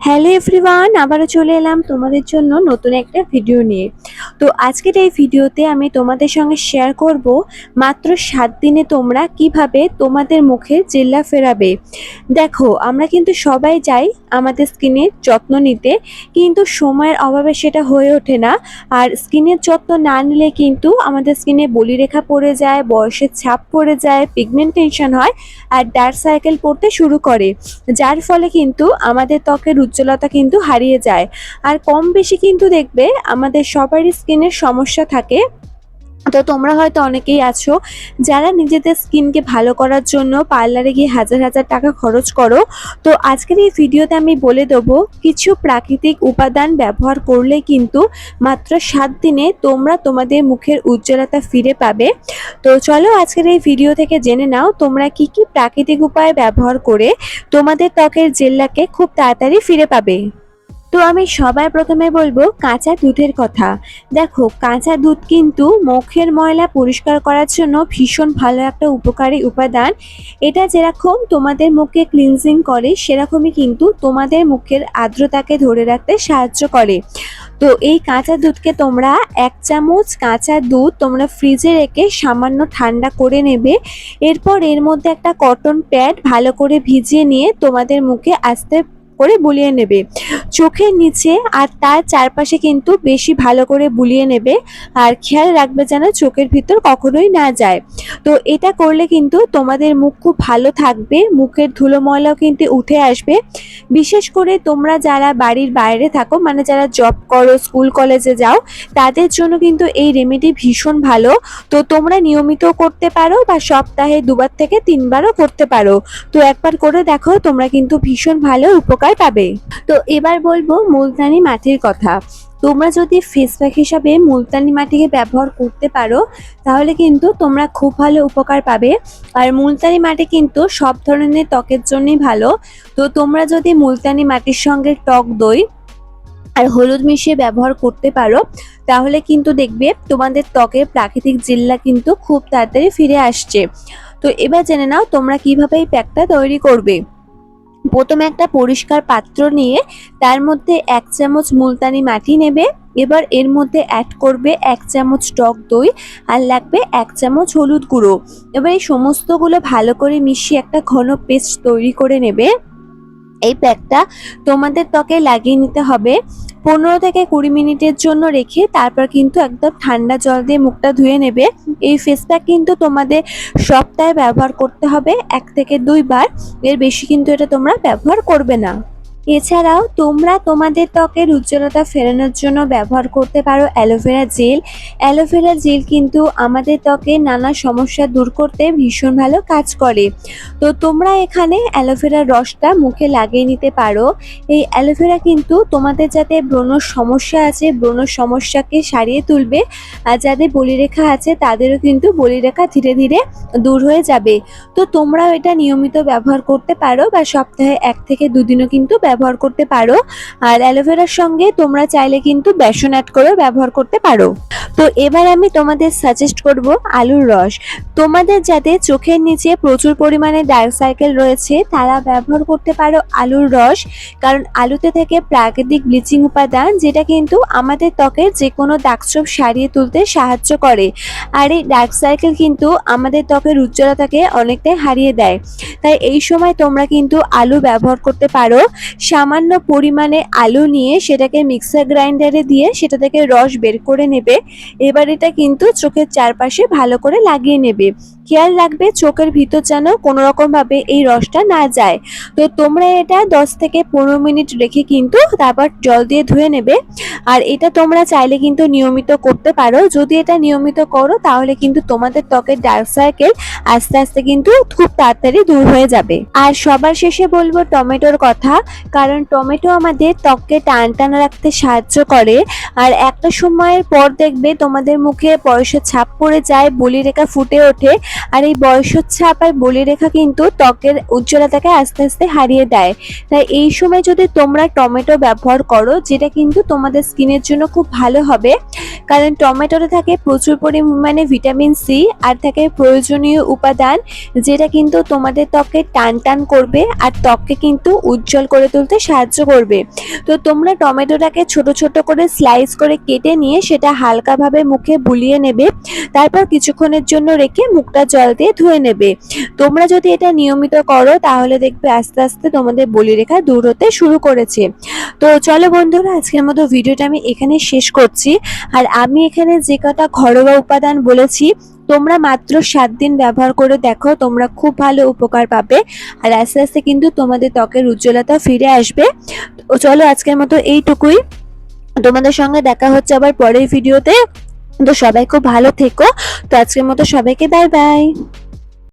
Hello everyone, আবারও চলে এলাম তোমাদের জন্য নতুন একটা ভিডিও নিয়ে। তো আজকের এই ভিডিওতে আমি তোমাদের সঙ্গে শেয়ার করব মাত্র 7 দিনে তোমরা কিভাবে তোমাদের মুখে জেল্লা ফেরাবে। দেখো, আমরা কিন্তু সবাই চাই আমাদের স্কিনের যত্ন নিতে, কিন্তু সময়ের অভাবে সেটা হয়ে ওঠে না। আর স্কিনের যত্ন না নিলে কিন্তু আমাদের স্কিনে বলিরেখা পড়ে যায়, বয়সের ছাপ পড়ে যায়, পিগমেন্টেশন হয় আর ডার্ক সার্কেল পড়তে শুরু করে, যার ফলে কিন্তু আমাদের ত্বকের উজ্জ্বলতা কিন্তু হারিয়ে যায়। আর কম বেশি কিন্তু দেখবে আমাদের সবারই স্কিনের সমস্যা থাকে। তো তোমরা হয়তো অনেকেই আছো যারা নিজেদের স্কিনকে ভালো করার জন্য পার্লারে গিয়ে হাজার হাজার টাকা খরচ করো। তো আজকের এই ভিডিওতে আমি বলে দেবো কিছু প্রাকৃতিক উপাদান ব্যবহার করলে কিন্তু মাত্র 7 দিনে তোমরা তোমাদের মুখের উজ্জ্বলতা ফিরে পাবে। তো চলো আজকের এই ভিডিও থেকে জেনে নাও তোমরা কি কি প্রাকৃতিক উপায় ব্যবহার করে তোমাদের ত্বকের জেল্লাকে খুব তাড়াতাড়ি ফিরে পাবে। তো আমি সবার প্রথমে বলবো কাঁচা দুধের কথা। দেখো, কাঁচা দুধ কিন্তু মুখের ময়লা পরিষ্কার করার জন্য ভীষণ ভালো একটা উপকারী উপাদান। এটা যেরকম তোমাদের মুখকে ক্লিনজিং করে, সেরকমই কিন্তু তোমাদের মুখের আর্দ্রতাকে ধরে রাখতে সাহায্য করে। তো এই কাঁচা দুধকে তোমরা 1 চামচ কাঁচা দুধ তোমরা ফ্রিজে রেখে সামান্য ঠান্ডা করে নেবে। এরপর এর মধ্যে একটা কটন প্যাড ভালো করে ভিজিয়ে নিয়ে তোমাদের মুখে আস্তে করে বুলিয়ে নেবে। চোখের নিচে আর তার চারপাশে কিন্তু বেশি ভালো করে বুলিয়ে নেবে। আর খেয়াল রাখবে যেন চোখের ভিতর কখনোই না যায়। তো এটা করলে কিন্তু তোমাদের মুখ খুব ভালো থাকবে, মুখের ধুলো ময়লাও কিন্তু উঠে আসবে। বিশেষ করে তোমরা যারা বাড়ির বাইরে থাকো, মানে যারা জব করো, স্কুল কলেজে যাও, তাদের জন্য কিন্তু এই রেমেডি ভীষণ ভালো। তো তোমরা নিয়মিত করতে পারো বা সপ্তাহে 2বার থেকে 3বারও করতে পারো। তো একবার করে দেখো, তোমরা কিন্তু ভীষণ ভালো উপকার পাবে। তো এবার বলবো মুলতানি মাটির কথা। তোমরা যদি ফেস প্যাক হিসাবে মুলতানি মাটিকে ব্যবহার করতে পারো, তাহলে কিন্তু তোমরা খুব ভালো উপকার পাবে। আর মুলতানি মাটি কিন্তু সব ধরনের ত্বকের জন্যই ভালো। তো তোমরা যদি মুলতানি মাটির সঙ্গে টক দই আর হলুদ মিশিয়ে ব্যবহার করতে পারো, তাহলে কিন্তু দেখবে তোমাদের ত্বকের প্রাকৃতিক জেল্লা কিন্তু খুব তাড়াতাড়ি ফিরে আসছে। তো এবার জেনে নাও তোমরা কিভাবে এই প্যাকটা তৈরি করবে। প্রথমে একটা পরিষ্কার পাত্র নিয়ে তার মধ্যে 1 চামচ মুলতানি মাটি নেবে। এবার এর মধ্যে অ্যাড করবে 1 চামচ টক দই আর লাগবে 1 চামচ হলুদ গুঁড়ো। এবার এই সমস্তগুলো ভালো করে মিশিয়ে একটা ঘন পেস্ট তৈরি করে নেবে। এই প্যাকটা তোমাদের ত্বকে লাগিয়ে নিতে হবে। 15 থেকে 20 মিনিটের জন্য রেখে তারপর কিন্তু একদম ঠান্ডা জল দিয়ে মুখটা ধুয়ে নেবে। এই ফেস প্যাক কিন্তু তোমাদের সপ্তাহে ব্যবহার করতে হবে 1 থেকে 2 বার, এর বেশি কিন্তু এটা তোমরা ব্যবহার করবে না। এছাড়াও তোমরা তোমাদের ত্বকের উজ্জ্বলতা ফেরানোর জন্য ব্যবহার করতে পারো অ্যালোভেরা জেল। অ্যালোভেরা জেল কিন্তু আমাদের ত্বকের নানা সমস্যা দূর করতে ভীষণ ভালো কাজ করে। তো তোমরা এখানে অ্যালোভেরার রসটা মুখে লাগিয়ে নিতে পারো। এই অ্যালোভেরা কিন্তু তোমাদের যাতে ব্রণর সমস্যা আছে, ব্রণর সমস্যাকে সারিয়ে তুলবে। আর যাদের বলিরেখা আছে তাদেরও কিন্তু বলিরেখা ধীরে ধীরে দূর হয়ে যাবে। তো তোমরাও এটা নিয়মিত ব্যবহার করতে পারো বা সপ্তাহে 1 থেকে 2 দিনও কিন্তু ব্যবহার করতে পারো। আর অ্যালোভেরার সঙ্গে তোমরা চাইলে কিন্তু বেসন অ্যাড করেও ব্যবহার করতে পারো। তো এবার আমি তোমাদের সাজেস্ট করব আলুর রস। তোমাদের যাদের চোখের নিচে প্রচুর পরিমাণে ডার্ক সার্কেল রয়েছে, তারা ব্যবহার করতে পারো আলুর রস। কারণ আলুতে থেকে প্রাকৃতিক ব্লিচিং উপাদান, যেটা কিন্তু আমাদের ত্বকের যে কোনো দাগছোপ সারিয়ে তুলতে সাহায্য করে। আর এই ডার্ক সার্কেল কিন্তু আমাদের ত্বকের উজ্জ্বলতাকে অনেকটাই হারিয়ে দেয়। তাই এই সময় তোমরা কিন্তু আলু ব্যবহার করতে পারো। সামান্য পরিমাণে আলু নিয়ে সেটাকে মিক্সার গ্রাইন্ডারে দিয়ে সেটা থেকে রস বের করে নেবে। এবার এটা কিন্তু চোখের চারপাশে ভালো করে লাগিয়ে নেবে। খেয়াল রাখবে চোখের ভিতর যেন কোনো রকম ভাবে এই রসটা না যায়। তো তোমরা এটা 10 থেকে 15 মিনিট রেখে কিন্তু তারপর জল দিয়ে ধুয়ে নেবে। আর এটা তোমরা চাইলে কিন্তু নিয়মিত করতে পারো। যদি এটা নিয়মিত করো তাহলে কিন্তু তোমাদের ত্বকের ডার্ক সার্কেল আস্তে আস্তে কিন্তু খুব তাড়াতাড়ি দূর হয়ে যাবে। আর সবার শেষে বলবো টমেটোর কথা। কারণ টমেটো আমাদের ত্বককে টান টানা রাখতে সাহায্য করে। আর একটা সময়ের পর দেখবে তোমাদের মুখে বয়সের ছাপ পড়ে যায়, বলিরেখা ফুটে ওঠে। আর এই বয়সের ছাপ আর বলিরেখা কিন্তু ত্বকের উজ্জ্বলতাকে আস্তে আস্তে হারিয়ে দেয়। তাই এই সময় যদি তোমরা টমেটো ব্যবহার করো, যেটা কিন্তু তোমাদের স্কিনের জন্য খুব ভালো হবে। কারণ টমেটোতে থাকে প্রচুর পরিমাণে ভিটামিন সি আর থাকে প্রয়োজনীয় উপাদান, যেটা কিন্তু তোমাদের ত্বকে টান টান করবে আর ত্বককে কিন্তু উজ্জ্বল করে তুলতে সাহায্য করবে। তো তোমরা টমেটোটাকে ছোট ছোট করে স্লাইস করে কেটে নিয়ে সেটা হালকাভাবে মুখে বুলিয়ে নেবে, তারপর কিছুক্ষণের জন্য রেখে মুখটা জল দিয়ে ধুয়ে নেবে। তোমরা যদি এটা নিয়মিত করো তাহলে দেখবে আস্তে আস্তে তোমাদের বলিরেখা দূর হতে শুরু করেছে। তো চলো বন্ধুরা, আজকের মতো ভিডিওটা আমি এখানে শেষ করছি। আর আমি এখানে যে কটা ঘরোয়া উপাদান বলেছি তোমরা মাত্র 7 দিন ব্যবহার করে দেখো, তোমরা খুব ভালো উপকার পাবে আর আস্তে আস্তে কিন্তু তোমাদের ত্বকের উজ্জ্বলতা ফিরে আসবে। তো চলো আজকের মতো এইটুকুই, তোমাদের সঙ্গে দেখা হচ্ছে আবার পরের ভিডিওতে। তো সবাই খুব ভালো থেকো। তো আজকের মতো সবাইকে বাই বাই।